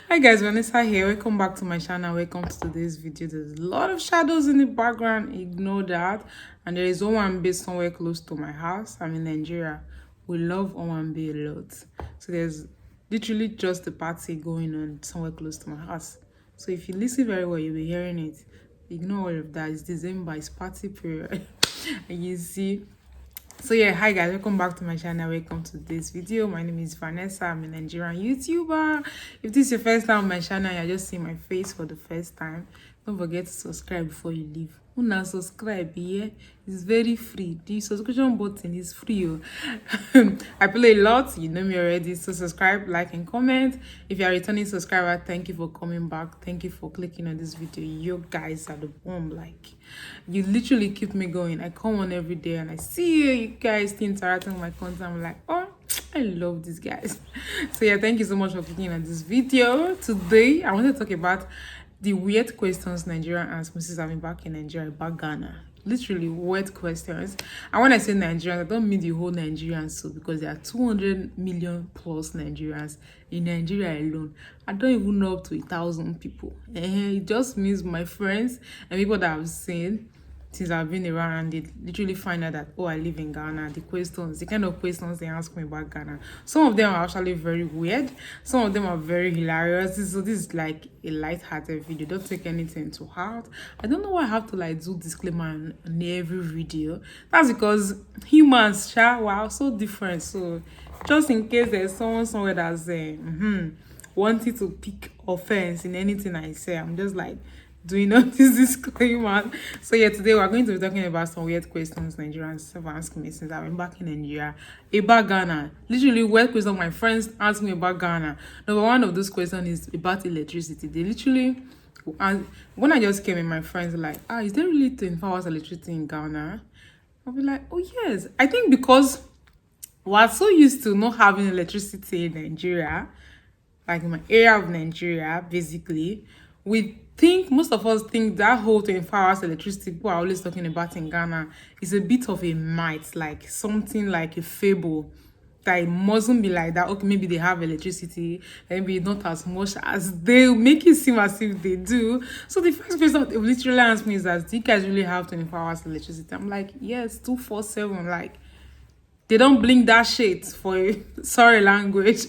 Hi guys, Vanessa here. Welcome back to my channel. Welcome to today's video. There's a lot of shadows in the background. Ignore that. And there is Owambe somewhere close to my house. I'm in Nigeria. We love Owambe a lot. So there's literally just a party going on somewhere close to my house. So if you listen very well, you'll be hearing it. Ignore all of that. It's December. It's party period. And you see. So yeah, hi guys, welcome back to my channel. Welcome to this video. My name is Vanessa. I'm a Nigerian YouTuber. If this is your first time on my channel, you're just seeing my face for the first time, don't forget to subscribe before you leave. Una subscribe, yeah? It's very free. The subscription button is free. I play a lot, you know me already. So subscribe, like, and comment. If you're a returning subscriber, thank you for coming back. Thank you for clicking on this video. You guys are the bomb. Like, you literally keep me going. I come on every day and I see you guys still interacting with my content. I'm like, oh, I love these guys. So yeah, thank you so much for clicking on this video. Today I want to talk about the weird questions Nigerian ask me since I've been back in Nigeria about Ghana. Literally weird questions. And when I say Nigerians, I don't mean the whole Nigerians, so because there are 200 million plus Nigerians in Nigeria alone. I don't even know up to 1,000 people. It just means my friends and people that I've seen since I've been around, and they literally find out that, oh, I live in Ghana. The kind of questions they ask me about Ghana, some of them are actually very weird, some of them are very hilarious. So this is like a light-hearted video. Don't take anything to heart. I don't know why I have to like do disclaimer on every video. That's because humans are so different. So just in case there's someone somewhere that's wanting to pick offense in anything I say, I'm just like doing all this disclaimer. So yeah, today we're going to be talking about some weird questions Nigerians have asked me since I've been back in Nigeria about Ghana. Literally weird questions my friends ask me about Ghana. Number one of those questions is about electricity. They literally, and when I just came in, my friends were like, is there really 24 hours electricity in Ghana? I'll be like, oh yes. I think because we're so used to not having electricity in Nigeria, like in my area of Nigeria, basically, most of us think that whole 24 hours electricity people are always talking about in Ghana is a bit of a myth, like something like a fable, that it mustn't be like that. Okay, maybe they have electricity, maybe not as much as they make it seem as if they do. So the first question they literally asked me is that, do you guys really have 24 hours electricity? I'm like, yes, 247. Like, they don't blink that shit for a sorry language.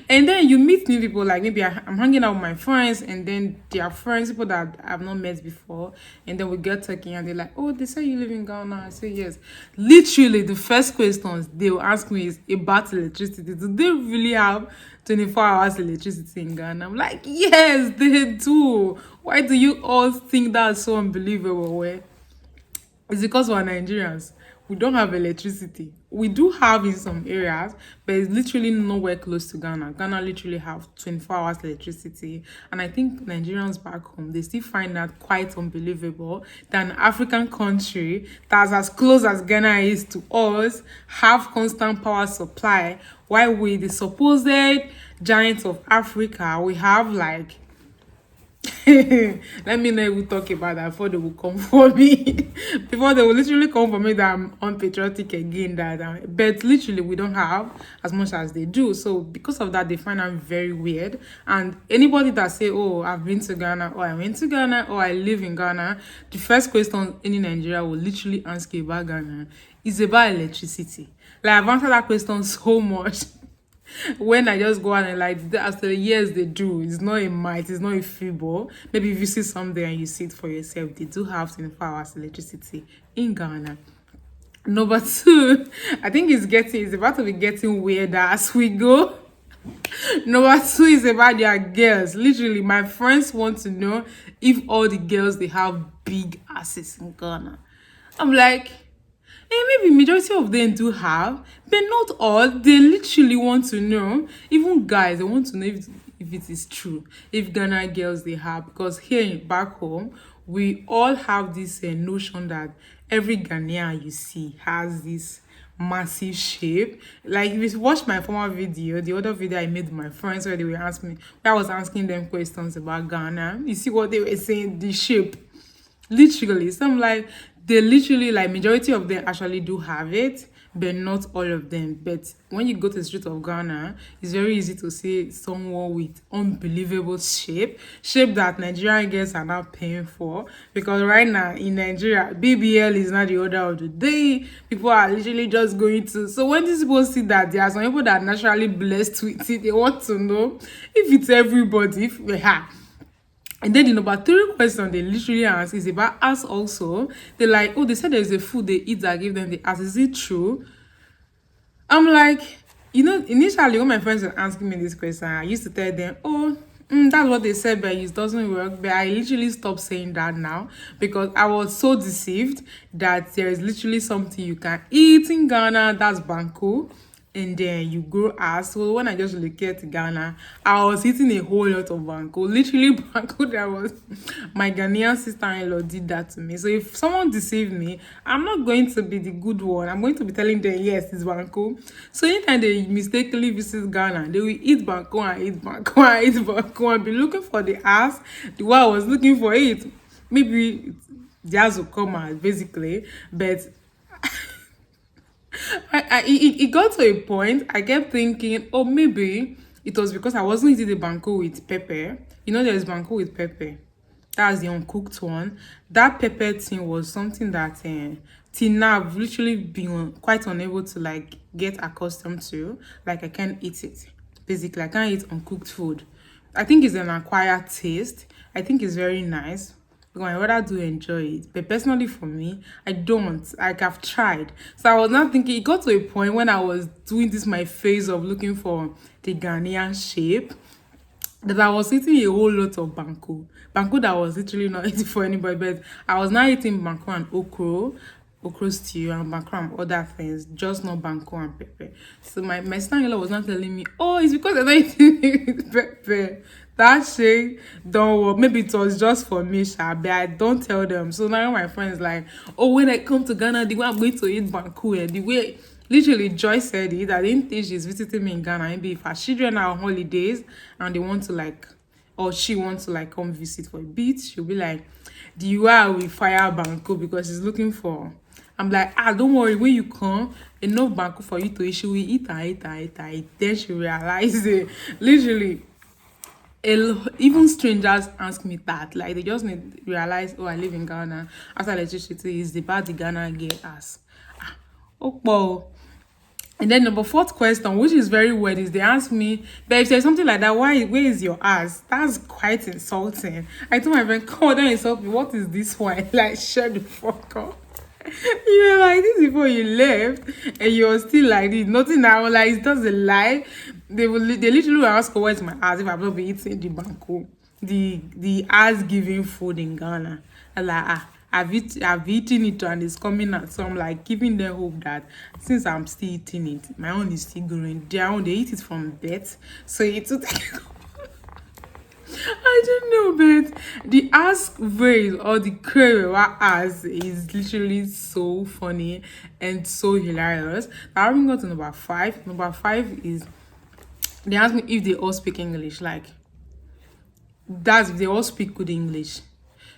And then you meet new people, like maybe I'm hanging out with my friends, and then their friends, people that I've not met before, and then we get talking and they're like, oh, they say you live in Ghana. I say yes. Literally the first questions they will ask me is about electricity. Do they really have 24 hours electricity in Ghana? I'm like, yes, they do. Why do you all think that's so unbelievable? Where it's because we're Nigerians. We don't have electricity. We do have in some areas, but it's literally nowhere close to Ghana. Ghana literally have 24 hours electricity. And I think Nigerians back home, they still find that quite unbelievable that an African country that's as close as Ghana is to us have constant power supply, while we, the supposed giants of Africa, we have like let me know if we talk about that before they will come for me. Before they will literally come for me that I'm unpatriotic again. But literally we don't have as much as they do. So because of that, they find out very weird. And anybody that say, oh, I've been to Ghana, or I went to Ghana, or I live in Ghana, the first question any Nigeria will literally ask you about Ghana is about electricity. Like, I've answered that question so much. When I just go out and like, after the years they do, it's not a might, it's not a fable. Maybe if you see something and you see it for yourself, they do have 24 hours electricity in Ghana. Number two, I think it's about to be getting weirder as we go. Number two is about their girls. Literally, my friends want to know if all the girls they have big asses in Ghana. I'm like, maybe majority of them do have, but not all. They literally want to know. Even guys, they want to know if it is true, if Ghana girls they have, because here back home we all have this notion that every Ghanaian you see has this massive shape. Like, if you watch my former video, the other video I made with my friends, where they were asking me, where I was asking them questions about Ghana, you see what they were saying, the shape, literally. So I'm like, they literally, like, majority of them actually do have it, but not all of them. But when you go to the street of Ghana, it's very easy to see someone with unbelievable shape that Nigerian girls are now paying for. Because right now in Nigeria, BBL is not the order of the day. People are literally just going to. So when these people see that there are some people that are naturally blessed with it, they want to know if it's everybody. If we have. And then the number three question they literally ask is about us also. They're like, oh, they said there's a food they eat that give them the ass. Is it true? I'm like, initially when my friends were asking me this question, I used to tell them, oh, that's what they said, but it doesn't work. But I literally stopped saying that now because I was so deceived that there is literally something you can eat in Ghana, that's banku, and then you grow ass. So when I just looked at Ghana, I was eating a whole lot of banku. Literally banku that was my Ghanaian sister-in-law did that to me. So if someone deceived me, I'm not going to be the good one. I'm going to be telling them yes, it's banku. So anytime they mistakenly visit Ghana, they will eat banku and eat banku and eat banku and be looking for the ass the way I was looking for it. Maybe the ass will come out basically, but it got to a point I kept thinking, oh, maybe it was because I wasn't eating the banku with pepper. There's banku with pepper. That's the uncooked one. That pepper thing was something that till now I've literally been quite unable to like get accustomed to. Like I can't eat it. Basically, I can't eat uncooked food. I think it's an acquired taste. I think it's very nice. My brother do enjoy it, but personally for me, I don't. Like I've tried, so I was not thinking. It got to a point when I was doing this my phase of looking for the Ghanaian shape that I was eating a whole lot of banku that was literally not eating for anybody. But I was not eating banku and okro stew and banku and other things, just not banku and pepper. So my sister-in-law was not telling me, oh, it's because I'm not eating it with pepper. That shit don't work. Maybe it was just for me, but I don't tell them. So now my friends like, oh, when I come to Ghana, the way I'm going to eat banku, the way literally Joy said it. I didn't think she's visiting me in Ghana. Maybe if her children are on holidays and they want to like, or she wants to like come visit for a bit, she'll be like, the way I will fire banku because she's looking for. I'm like, don't worry, when you come, enough banku for you to eat. She will eat and eat and eat and eat. Then she realized it. Literally, even strangers ask me that. Like, they just need to realize, oh, I live in Ghana. After electricity is about the Ghana get us. Oh, well. And then number fourth question, which is very weird, is they ask me, but if there's something like that, where is your ass? That's quite insulting. I told my friend, come on, don't insult me. What is this one? Like, shut the fuck up. You were like this before you left, and you're still like this. Nothing now, like it's just a lie. They literally will ask, where's my ass if I've not been eating the banku, the ass giving food in Ghana. I'm like, I've eaten it and it's coming out. So I'm like giving them hope that since I'm still eating it, my own is still growing. Their own, they eat it from birth, so it's I don't know, but the ask phrase or the Krewewa ask is literally so funny and so hilarious. Now we go to number five. Number five is they ask me if they all speak English. Like, that's if they all speak good English.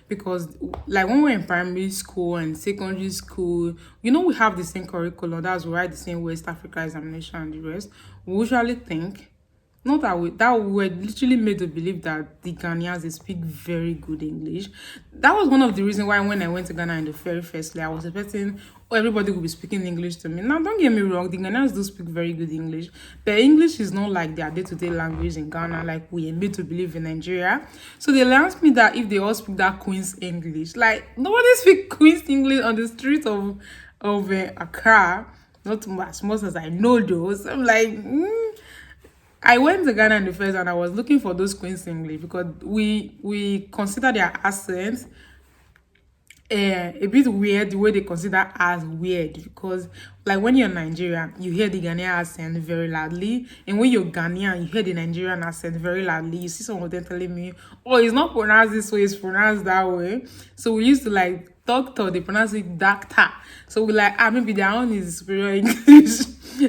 Because like when we're in primary school and secondary school, we have the same curriculum. That's we write the same West Africa examination and the rest. We usually think not that we were literally made to believe that the Ghanaians, they speak very good English. That was one of the reasons why when I went to Ghana in the very first day, I was expecting everybody would be speaking English to me. Now, don't get me wrong, the Ghanaians do speak very good English, but English is not like their day-to-day language in Ghana, like we are made to believe in Nigeria. So they asked me that if they all speak that Queen's English. Like, nobody speak Queen's English on the streets of Accra. Not as much as I know those. I'm like, I went to Ghana in the first and I was looking for those Queen's English because we consider their accents a bit weird, the way they consider as weird, because like when you're Nigerian, you hear the Ghanaian accent very loudly, and when you're Ghanaian, you hear the Nigerian accent very loudly. You see some of them telling me, oh, it's not pronounced this way, it's pronounced that way. So we used to like doctor, they pronounce it doctor. So we like, maybe their own is superior English.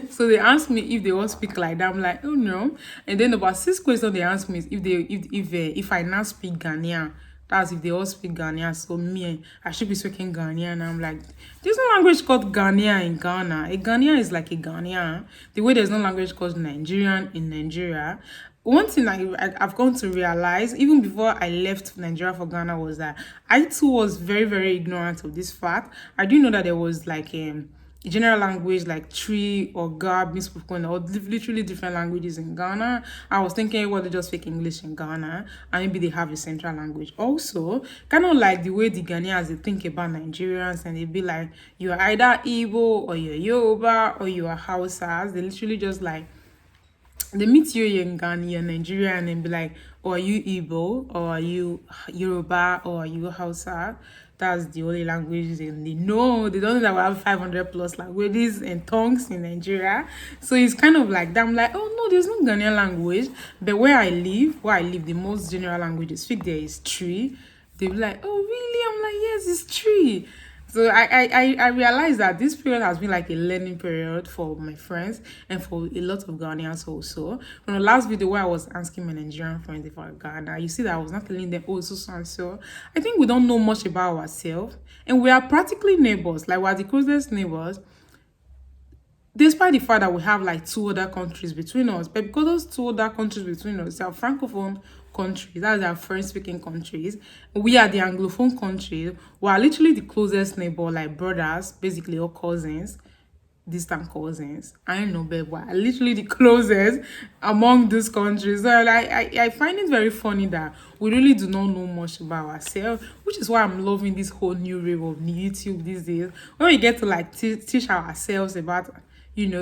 So they asked me if they all speak like that. I'm like, oh no. And then about six questions they asked me is if I now speak Ghanaian That's if they all speak Ghanaian. So me, I should be speaking Ghanaian. And I'm like, there's no language called Ghanaian in Ghana. A Ghanaian is like a Ghanaian. The way there's no language called Nigerian in Nigeria. One thing I've come to realize, even before I left Nigeria for Ghana, was that I too was very, very ignorant of this fact. I didn't know that there was like a general language like Tree or Gab, spoken, or literally different languages in Ghana. I was thinking, well, they just speak English in Ghana, and maybe they have a central language. Also, kind of like the way the Ghanaians they think about Nigerians, and they be like, you're either Igbo or you're Yoruba or you're Hausa. They literally just like they meet you in Ghana, you're Nigerian, and be like, oh, are you Igbo, or are you Yoruba, or are you Hausa? That's the only language they know. They don't know that we have 500 plus languages and tongues in Nigeria. So it's kind of like that. I'm like, oh no, there's no Ghanaian language. But where I live, the most general language they speak there is Tree. They be like, oh really? I'm like, yes, it's Tree. So I realized that this period has been like a learning period for my friends and for a lot of Ghanaians also. From the last video where I was asking my Nigerian friends if I Ghana, you see that I was not telling them, oh, so and so. I think we don't know much about ourselves, and we are practically neighbors. Like, we're the closest neighbors, despite the fact that we have like two other countries between us. But because those two other countries between us are francophone countries, that's our French speaking countries, we are the anglophone countries, we are literally the closest neighbor, like brothers, basically, or cousins, distant cousins. I don't know, but we're literally the closest among these countries. So like, I find it very funny that we really do not know much about ourselves, which is why I'm loving this whole new wave of YouTube these days, when we get to like teach ourselves about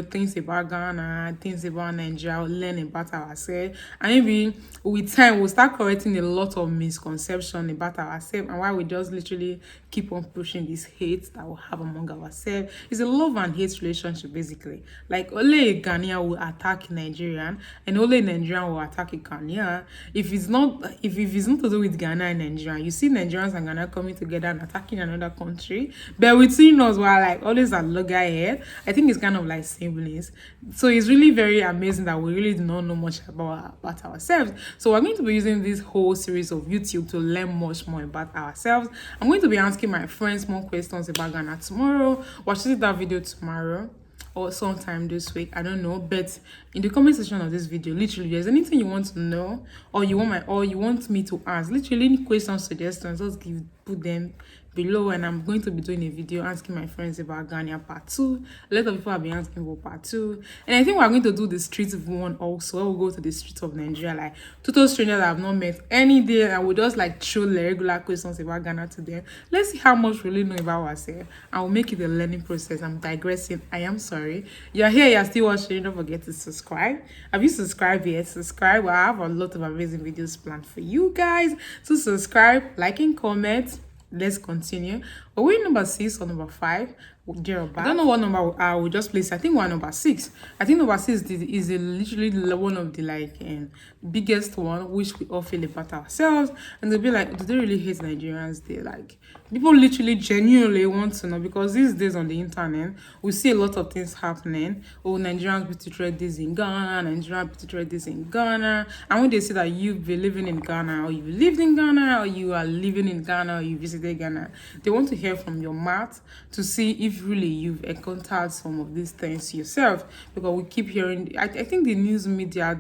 things about Ghana, things about Nigeria, learn about ourselves. And maybe with time, we'll start correcting a lot of misconceptions about ourselves, and why we just literally keep on pushing this hate that we have among ourselves. It's a love and hate relationship, basically. Like, only a Ghanaian will attack a Nigerian, and only a Nigerian will attack a Ghanaian. If it's not to do with Ghana and Nigeria, you see Nigerians and Ghana coming together and attacking another country. But between us, we're like always at loggerhead. I think it's kind of like siblings. So it's really very amazing that we really do not know much about ourselves. So we're going to be using this whole series of YouTube to learn much more about ourselves. I'm going to be asking my friends more questions about Ghana tomorrow. Watch that video tomorrow or sometime this week, I don't know. But in the comment section of this video, literally, there's anything you want to know, or you want me to ask, literally any questions, suggestions, just put them below, and I'm going to be doing a video asking my friends about Ghana part 2. A lot of people have been asking for part 2, and I think we're going to do the street one also. We'll go to the streets of Nigeria, like total strangers that I've not met any day, and we'll just like throw the regular questions about Ghana to them. Let's see how much we really know about ourselves. I will make it a learning process. I'm digressing, I am sorry. You're here, you're still watching, don't forget to subscribe. Have you subscribed yet? Subscribe. Well, I have a lot of amazing videos planned for you guys, so subscribe, like, and comment. Let's continue. Are we number 6 or number 5? I don't know what number I will just place. I think we're number 6. I think number 6 is literally one of the biggest one, which we all feel about ourselves. And they'll be like, do they really hate Nigerians? They like, people literally genuinely want to know, because these days on the internet we see a lot of things happening. Oh, Nigerians be treated this in Ghana, Nigerians be treated this in Ghana. And when they say that you've been living in Ghana, or you lived in Ghana, or you are living in Ghana, or you visited Ghana, they want to hear from your mouth to see if really you've encountered some of these things yourself. Because we keep hearing, I think the news media,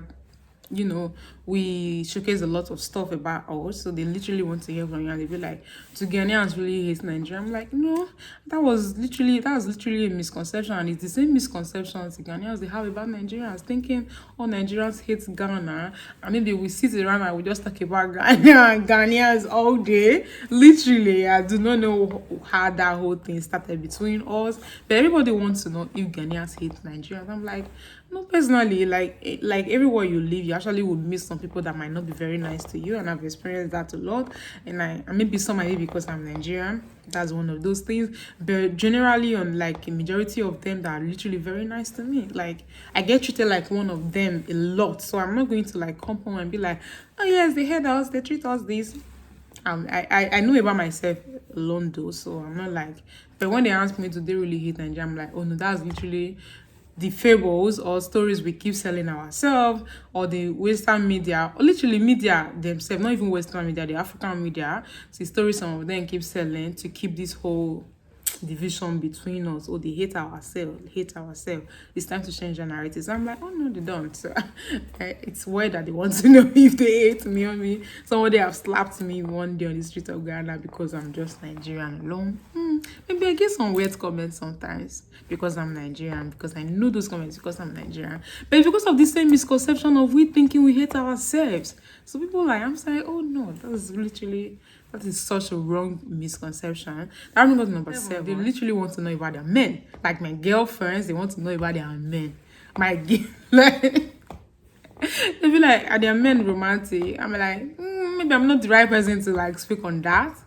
we showcase a lot of stuff about us, so they literally want to hear from you, and they be like, do Ghanaians really hate Nigeria? I'm like, no, that was literally a misconception, and it's the same misconception the Ghanaians they have about Nigerians, thinking, oh, Nigerians hate Ghana, and maybe we sit around and we just talk about Ghana and Ghanaians all day. Literally, I do not know how that whole thing started between us, but everybody wants to know if Ghanaians hate Nigerians. I'm like, no, personally, like everywhere you live, you actually would meet some people that might not be very nice to you, and I've experienced that a lot. And maybe some might be because I'm Nigerian, that's one of those things. But generally, on like a majority of them that are literally very nice to me, like I get treated like one of them a lot. So I'm not going to like come home and be like, oh yes, they hate us, they treat us this. I know about myself alone though, so I'm not like. But when they ask me, do they really hate Nigeria? I'm like, oh no, that's literally the fables or stories we keep selling ourselves, or the Western media, or literally media themselves, not even Western media, the African media, the stories some of them keep selling to keep this whole division between us. Oh, they hate ourselves. It's time to change the narratives. I'm like, oh no, they don't. So, it's weird that they want to know if they hate me or me. Somebody have slapped me one day on the street of Ghana because I'm just Nigerian alone. Maybe I get some weird comments sometimes because I'm Nigerian, because I know those comments because I'm Nigerian. But it's because of the same misconception of we thinking we hate ourselves. So people like, I'm saying, oh no, that is such a wrong misconception. That brings us to number 7. They literally want to know about their men. Like my girlfriends, they want to know about their men. Like, they be like, are their men romantic? I'm like, maybe I'm not the right person to like speak on that.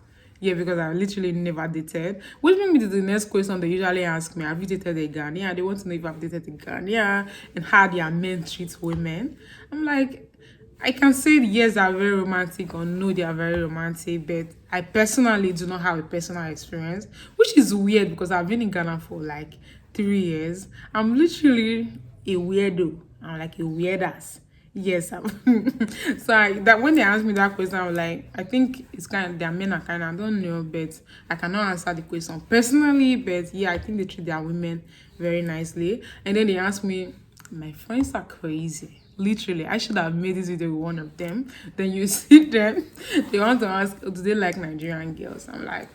Yeah, because I literally never dated. Which brings me to the next question they usually ask me. Have you dated a Ghanaian? They want to know if I've dated a Ghanaian and how their men treat women. I'm like, I can say yes, they are very romantic, or no, they are very romantic, but I personally do not have a personal experience, which is weird because I've been in Ghana for like 3 years. I'm literally a weirdo. I'm like a weird ass. Yes, that when they asked me that question, I was like, I think it's kind of their men are kind of, I don't know, but I cannot answer the question personally. But yeah, I think they treat their women very nicely. And then they asked me, my friends are crazy. Literally, I should have made this video with one of them. Then you see them, they want to ask, do they like Nigerian girls? I'm like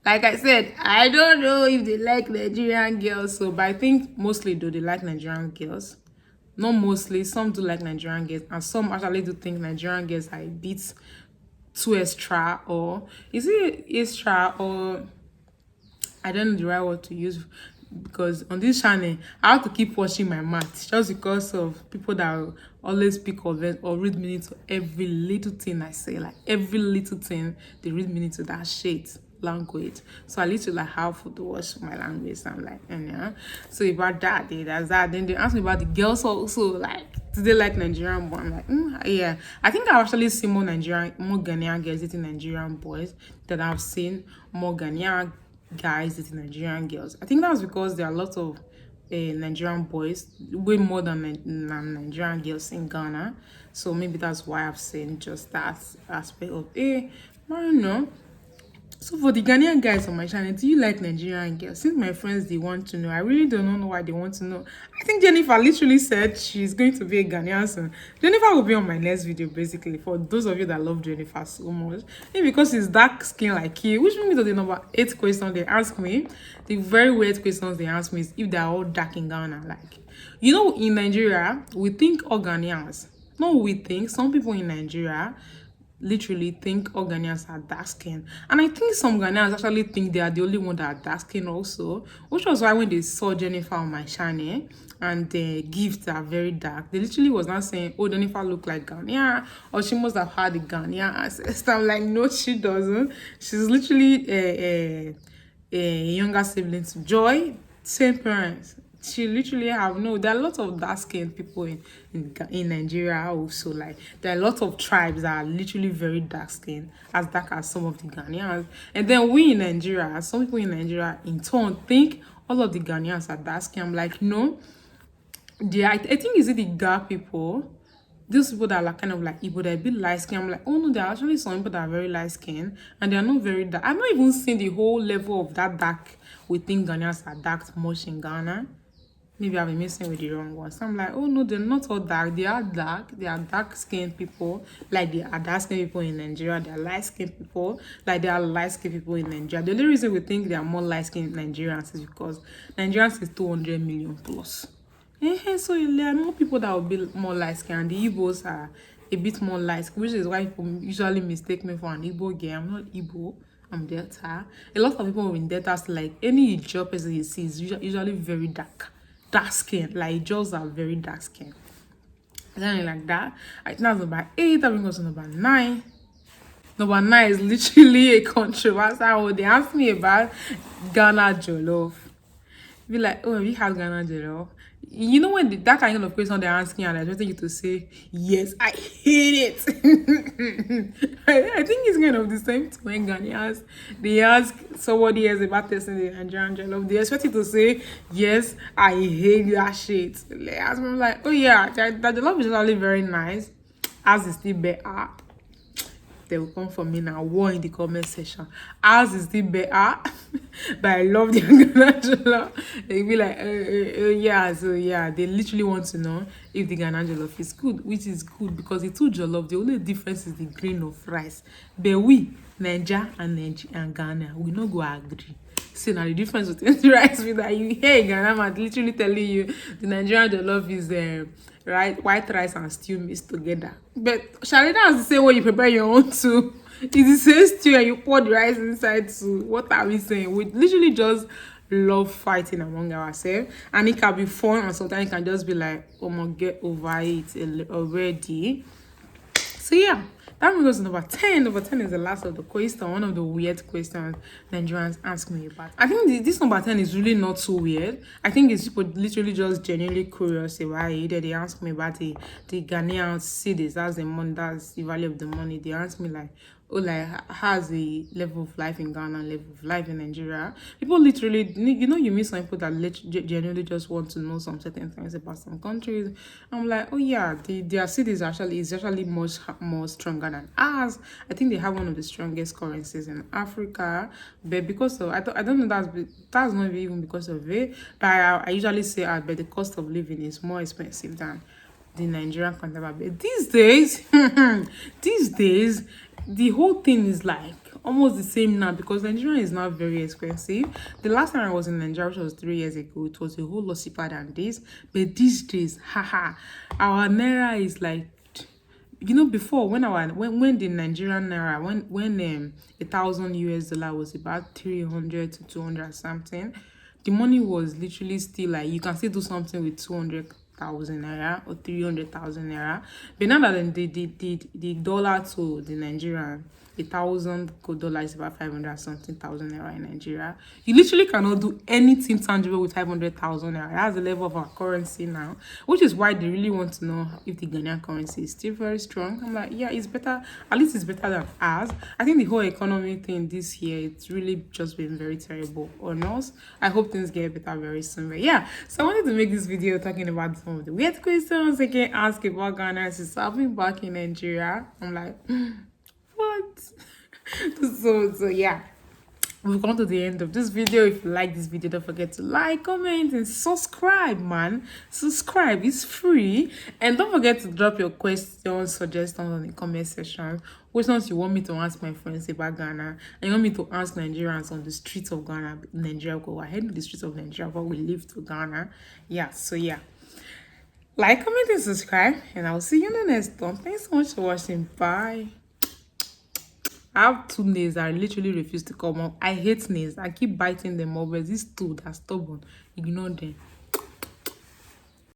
I said, I don't know if they like Nigerian girls. So, but I think mostly do they like Nigerian girls. Not mostly, some do like Nigerian girls, and some actually do think Nigerian girls are a bit too extra, or is it extra, or I don't know the right word to use, because on this channel I have to keep watching my mouth just because of people that will always speak of it or read meaning to every little thing I say. Like every little thing they read meaning to that shit language. So I literally like have to watch my language. So I'm like, yeah. So about that, that's that. Then they asked me about the girls also, like, do they like Nigerian boys? I'm like, yeah. I think I've actually seen more Ghanaian girls dating Nigerian boys than I've seen more Ghanaian guys dating Nigerian girls. I think that's because there are lots of Nigerian boys, way more than Nigerian girls in Ghana. So maybe that's why I've seen just that aspect of I don't know. So for the Ghanaian guys on my channel, do you like Nigerian girls? Since my friends, they want to know. I really don't know why they want to know. I think Jennifer literally said she's going to be a Ghanaian soon. Jennifer will be on my next video, basically, for those of you that love Jennifer so much. Maybe because she's dark skin like you, which brings me to the number 8 question they ask me. The very weird questions they ask me is if they're all dark in Ghana. Like, you know, in Nigeria, we think all Ghanaians. No, we think some people in Nigeria literally think all Ghanaians are dark skin, and I think some Ghanaians actually think they are the only one that are dark skin also, which was why when they saw Jennifer on my channel and the gifts are very dark, they literally was not saying, oh, Jennifer look like Ghanaian, or she must have had the Ghanaian ancestor. I'm like, no, she doesn't. She's literally a younger sibling to Joy, same parents. She literally have no, there are lots of dark skinned people in Nigeria also. Like there are a lot of tribes that are literally very dark skinned, as dark as some of the Ghanaians. And then we in Nigeria, some people in Nigeria in turn think all of the Ghanaians are dark skinned. I'm like, no. I think is it the dark people, those people that are like kind of like Igbo, they're a bit light skin. I'm like, oh no, there are actually some people that are very light skin and they are not very dark. I've not even seen the whole level of that dark we think Ghanaians are dark much in Ghana. Maybe I've been missing with the wrong one. So I'm like, oh no, they're not all dark. They are dark. They are dark-skinned people. Like they are dark-skinned people in Nigeria. They are light-skinned people. Like they are light-skinned people in Nigeria. The only reason we think they are more light-skinned Nigerians is because Nigerians is 200 million plus. So there are more people that will be more light-skinned. And the Igbos are a bit more light-skinned, which is why people usually mistake me for an Igbo girl. I'm not Igbo. I'm Delta. A lot of people in Delta, like any Ijaw person you see is usually very dark skin. Like Jaws are very dark skin. Something like that. I think that's number 8. That brings us to number 9. Number 9 is literally a controversial one. They asked me about Ghana Jollof. Be like, oh, have you had Ghana jollof? You know when that kind of question they're asking and they're expecting you to say, yes, I hate it. I think it's kind of the same thing when Ghanaians, they ask somebody else about testing the Nigerian jollof. They expect you to say, yes, I hate that shit. They ask me, I'm like, oh yeah, that jollof is actually very nice. As is still better. They will come for me now. War in the comment section. Ours is still better, but I love the Ghana jollof. They'll be like, yeah, so yeah. They literally want to know if the Ghana jollof is good, which is good because the two jollof, the only difference is the grain of rice. But we, and Ghana, we no go agree. See now the difference between the rice with that you hear Ghana man literally telling you the Nigerian jollof is right white rice and stew mixed together. But Sharina is the same way you prepare your own too. It's the same stew and you pour the rice inside too. What are we saying? We literally just love fighting among ourselves, and it can be fun and sometimes it can just be like, oh my, get over it already. So yeah, that brings us to number 10. Number 10 is the last of the question, one of the weird questions Nigerians ask me about. I think this number 10 is really not so weird. I think it's people literally just genuinely curious about it. They ask me about the Ghanaian cedis, that's the money, that's the value of the money. They ask me like, oh, like, how's the level of life in Ghana, level of life in Nigeria? People literally, you meet some people that genuinely just want to know some certain things about some countries. I'm like, oh yeah, their cities is actually much more stronger than ours. I think they have one of the strongest currencies in Africa. But because of, I don't know, that's not even because of it. But I usually say, but the cost of living is more expensive than the Nigerian counterpart. But these days, the whole thing is like almost the same now because Nigeria is now very expensive. The last time I was in Nigeria, which was 3 years ago, it was a whole lot cheaper than this. But these days, our naira is like, before when the Nigerian naira, when 1,000 US dollar was about 300 to 200 something, the money was literally still like you can still do something with 200,000 naira or 300,000 naira. But now that the dollar to the Nigerian, 1,000 dollar is about 500 something thousand naira in Nigeria. You literally cannot do anything tangible with 500,000 naira. That's the level of our currency now, which is why they really want to know if the Ghanaian currency is still very strong. I'm like, yeah, it's better. At least it's better than ours. I think the whole economy thing this year, it's really just been very terrible on us. I hope things get better very soon. But yeah, so I wanted to make this video talking about some of the weird questions I can ask about Ghana since I've been back in Nigeria. I'm like, what? so yeah, we've come to the end of this video. If you like this video, don't forget to like, comment, and subscribe, man. Subscribe, it's free. And don't forget to drop your questions, suggestions on the comment section. Which ones you want me to ask my friends about Ghana, and you want me to ask Nigerians on the streets of Ghana. Nigeria, go ahead with the streets of Nigeria, but we live to Ghana. Yeah, so yeah, like, comment, and subscribe, and I'll see you in the next one. Thanks so much for watching. Bye. I have 2 nails that I literally refuse to come up. I hate nails. I keep biting them up, but these 2 that are stubborn, ignore them.